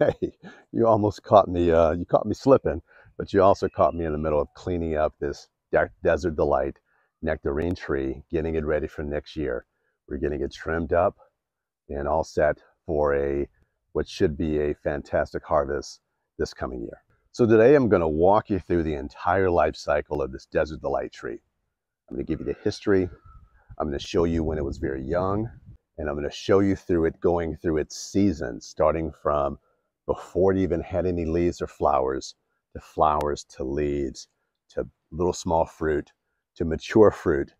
Hey, you almost caught me, you caught me slipping, but you also caught me in the middle of cleaning up this Desert Delight Nectarine tree, getting it ready for next year. We're getting it trimmed up and all set for what should be a fantastic harvest this coming year. So today I'm going to walk you through the entire life cycle of this Desert Delight tree. I'm going to give you the history. I'm going to show you when it was very young, and I'm going to show you through it going through its seasons, starting from before it even had any leaves or flowers to leaves to little small fruit to mature fruit.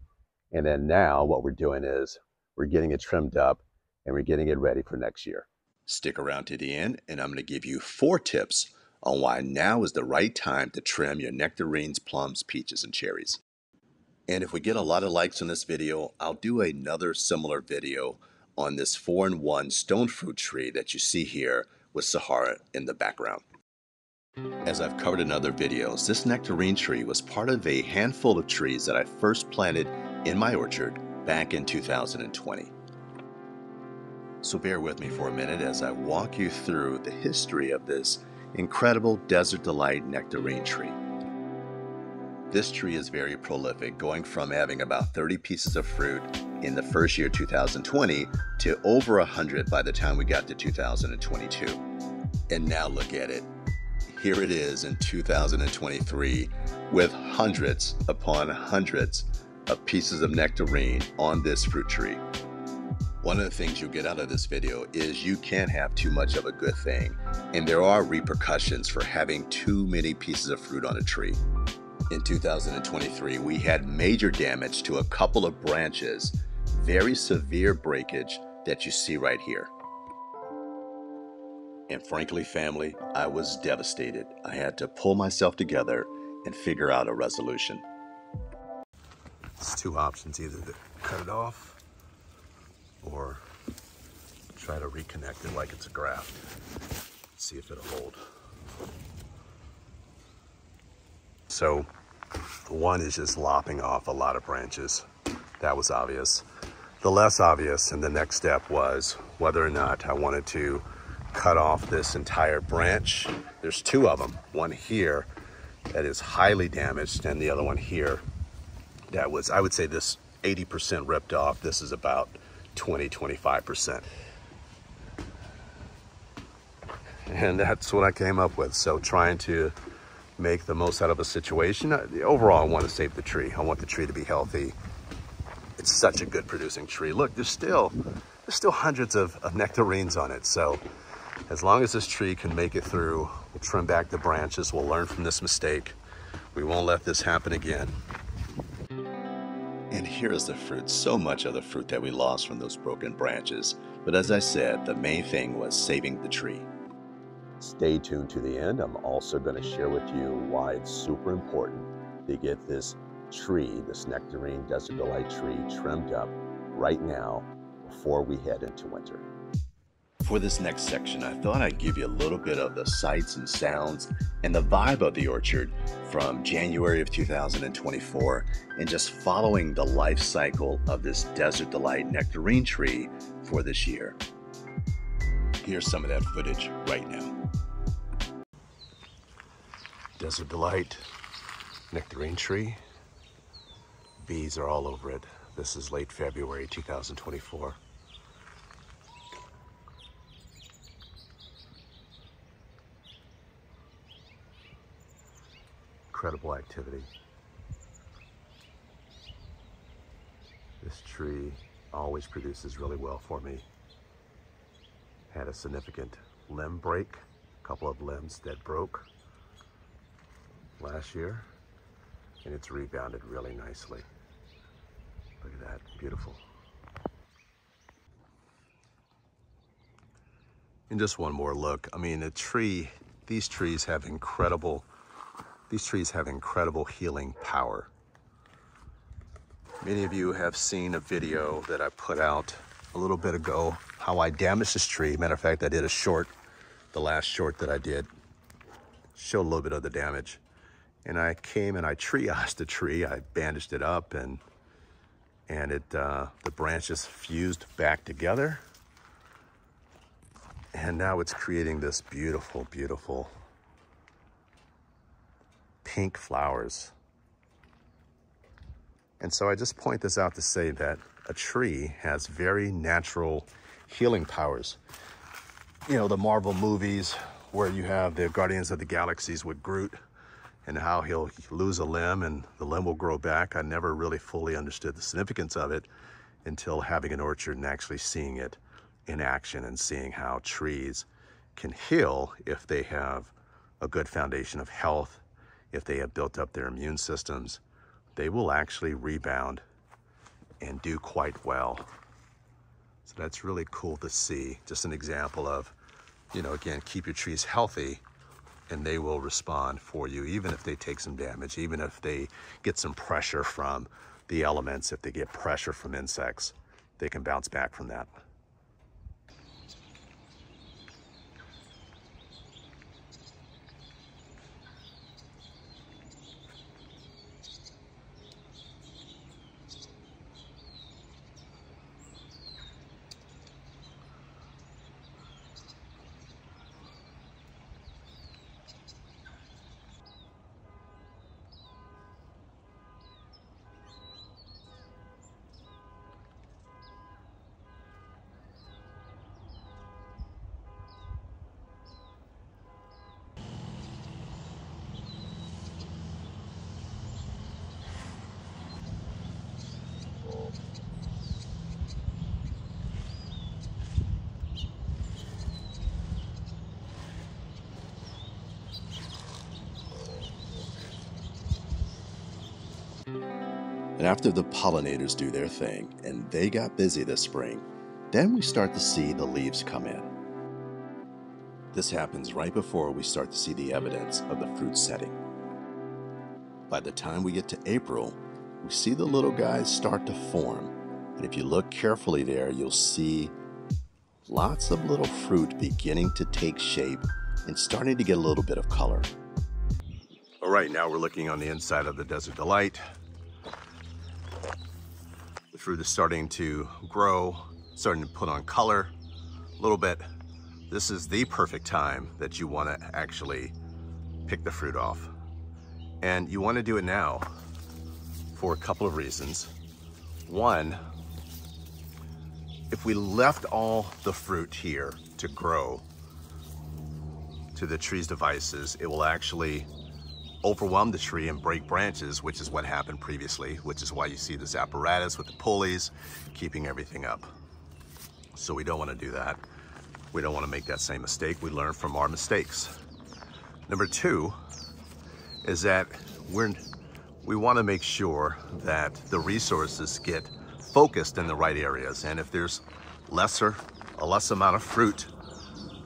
And then now what we're doing is we're getting it trimmed up and we're getting it ready for next year. Stick around to the end, and I'm going to give you 4 tips on why now is the right time to trim your nectarines, plums, peaches, and cherries. And if we get a lot of likes on this video, I'll do another similar video on this 4-in-1 stone fruit tree that you see here with Sahara in the background. As I've covered in other videos, this nectarine tree was part of a handful of trees that I first planted in my orchard back in 2020. So bear with me for a minute as I walk you through the history of this incredible Desert Delight Nectarine Tree. This tree is very prolific, going from having about 30 pieces of fruit in the first year, 2020, to over 100 by the time we got to 2022. And now look at it. Here it is in 2023 with hundreds upon hundreds of pieces of nectarine on this fruit tree. One of the things you'll get out of this video is you can't have too much of a good thing, and there are repercussions for having too many pieces of fruit on a tree. In 2023, we had major damage to a couple of branches, very severe breakage that you see right here. And frankly, family, I was devastated. I had to pull myself together and figure out a resolution. It's 2 options, either to cut it off or try to reconnect it like it's a graft. See if it'll hold. So one is just lopping off a lot of branches. That was obvious. The less obvious and the next step was whether or not I wanted to cut off this entire branch. There's 2 of them. One here that is highly damaged, and the other one here that was, I would say, this 80% ripped off. This is about 20-25%. And that's what I came up with. So trying to make the most out of a situation. Overall, I want to save the tree. I want the tree to be healthy. It's such a good producing tree. Look, there's still hundreds of nectarines on it. So as long as this tree can make it through, we'll trim back the branches. We'll learn from this mistake. We won't let this happen again. And here is the fruit, so much of the fruit that we lost from those broken branches. But as I said, the main thing was saving the tree. Stay tuned to the end. I'm also going to share with you why it's super important to get this tree, this nectarine Desert Delight tree, trimmed up right now before we head into winter. For this next section, I thought I'd give you a little bit of the sights and sounds and the vibe of the orchard from January of 2024 and just following the life cycle of this Desert Delight Nectarine tree for this year. Here's some of that footage right now. Desert Delight Nectarine tree. Bees are all over it. This is late February 2024. Incredible activity. This tree always produces really well for me. Had a significant limb break, a couple of limbs that broke last year, and it's rebounded really nicely. Look at that, beautiful. And just one more look. I mean, these trees have incredible healing power. Many of you have seen a video that I put out a little bit ago, how I damaged this tree. Matter of fact, I did a short, the last short that I did, showed a little bit of the damage. And I came and I triaged the tree. I bandaged it up, and the branches fused back together. And now it's creating this beautiful, beautiful pink flowers. And so I just point this out to say that a tree has very natural healing powers. You know, the Marvel movies where you have the Guardians of the Galaxies with Groot and how he'll lose a limb and the limb will grow back. I never really fully understood the significance of it until having an orchard and actually seeing it in action and seeing how trees can heal if they have a good foundation of health, if they have built up their immune systems. They will actually rebound and do quite well. So that's really cool to see. Just an example of, you know, again, keep your trees healthy and they will respond for you, even if they take some damage, even if they get some pressure from the elements, if they get pressure from insects, they can bounce back from that. And after the pollinators do their thing, and they got busy this spring, then we start to see the leaves come in. This happens right before we start to see the evidence of the fruit setting. By the time we get to April, we see the little guys start to form. And if you look carefully there, you'll see lots of little fruit beginning to take shape and starting to get a little bit of color. All right, now we're looking on the inside of the Desert Delight. The fruit is starting to grow, starting to put on color a little bit. This is the perfect time that you want to actually pick the fruit off. And you want to do it now for a couple of reasons. One, if we left all the fruit here to grow to the tree's devices, it will actually overwhelm the tree and break branches, which is what happened previously, which is why you see this apparatus with the pulleys keeping everything up. So we don't want to do that. We don't want to make that same mistake. We learn from our mistakes. Number two is that we want to make sure that the resources get focused in the right areas. And if there's a less amount of fruit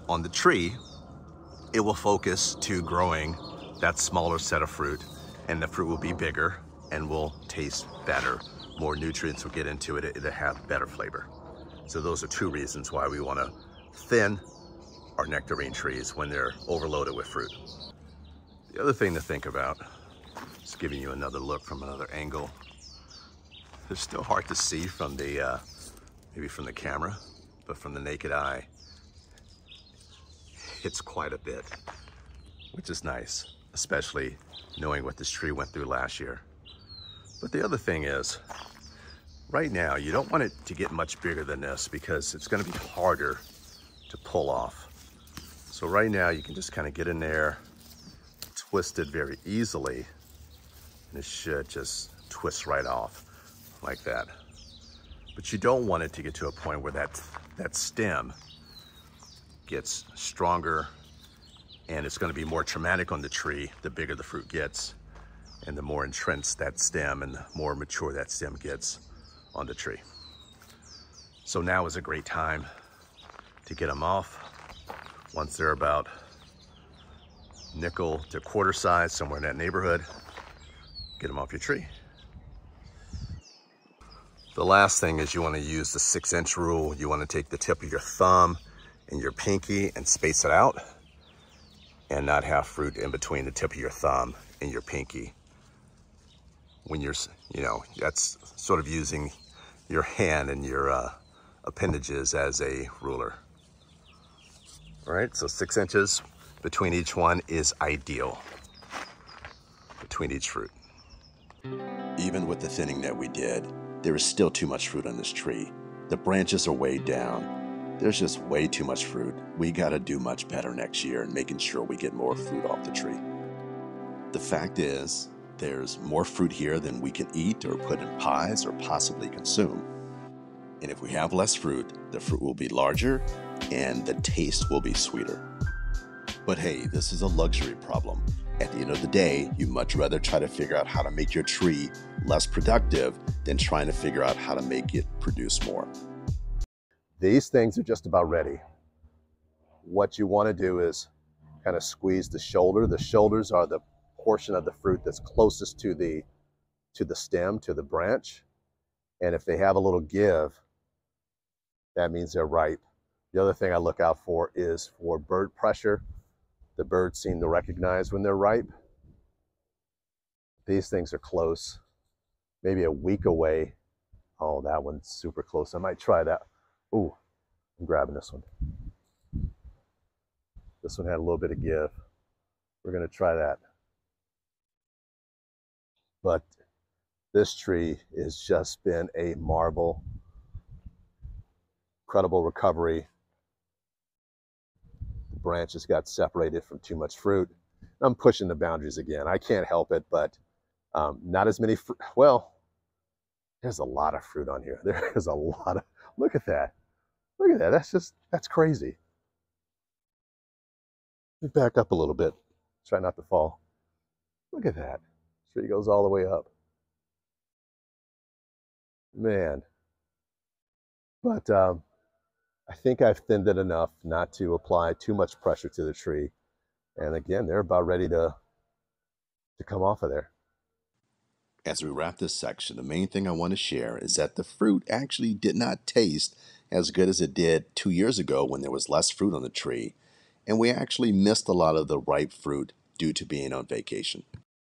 on the tree, it will focus to growing that smaller set of fruit, and the fruit will be bigger and will taste better. More nutrients will get into it. It'll have better flavor. So those are two reasons why we want to thin our nectarine trees when they're overloaded with fruit. The other thing to think about, just giving you another look from another angle. It's still hard to see from the, maybe from the camera, but from the naked eye, it's quite a bit, which is nice, especially knowing what this tree went through last year. But the other thing is, right now, you don't want it to get much bigger than this because it's going to be harder to pull off. So right now, you can just kind of get in there, twist it very easily, and it should just twist right off like that. But you don't want it to get to a point where that stem gets stronger, and it's going to be more traumatic on the tree the bigger the fruit gets, and the more entrenched that stem and the more mature that stem gets on the tree. So now is a great time to get them off. Once they're about nickel to quarter size, somewhere in that neighborhood, get them off your tree. The last thing is you want to use the 6-inch rule. You want to take the tip of your thumb and your pinky and space it out, and not have fruit in between the tip of your thumb and your pinky. When you're, that's sort of using your hand and your appendages as a ruler. All right, so 6 inches between each one is ideal, between each fruit. Even with the thinning that we did, there is still too much fruit on this tree. The branches are way down. There's just way too much fruit. We gotta do much better next year in making sure we get more fruit off the tree. The fact is, there's more fruit here than we can eat or put in pies or possibly consume. And if we have less fruit, the fruit will be larger and the taste will be sweeter. But hey, this is a luxury problem. At the end of the day, you much rather try to figure out how to make your tree less productive than trying to figure out how to make it produce more. These things are just about ready. What you want to do is kind of squeeze the shoulder. The shoulders are the portion of the fruit that's closest to the stem, to the branch. And if they have a little give, that means they're ripe. The other thing I look out for is for bird pressure. The birds seem to recognize when they're ripe. These things are close, maybe a week away. Oh, that one's super close. I might try that. Ooh, I'm grabbing this one. This one had a little bit of give. We're gonna try that. But this tree has just been a marvel. Incredible recovery. The branches got separated from too much fruit. I'm pushing the boundaries again. I can't help it, but not as many fruit. Well, there's a lot of fruit on here. There is a lot of, look at that. Look at that. That's crazy. Let me back up a little bit. Try not to fall. Look at that. Tree goes all the way up. Man. But I think I've thinned it enough not to apply too much pressure to the tree. And again, they're about ready to come off of there. As we wrap this section, the main thing I want to share is that the fruit actually did not taste as good as it did 2 years ago when there was less fruit on the tree, and we actually missed a lot of the ripe fruit due to being on vacation.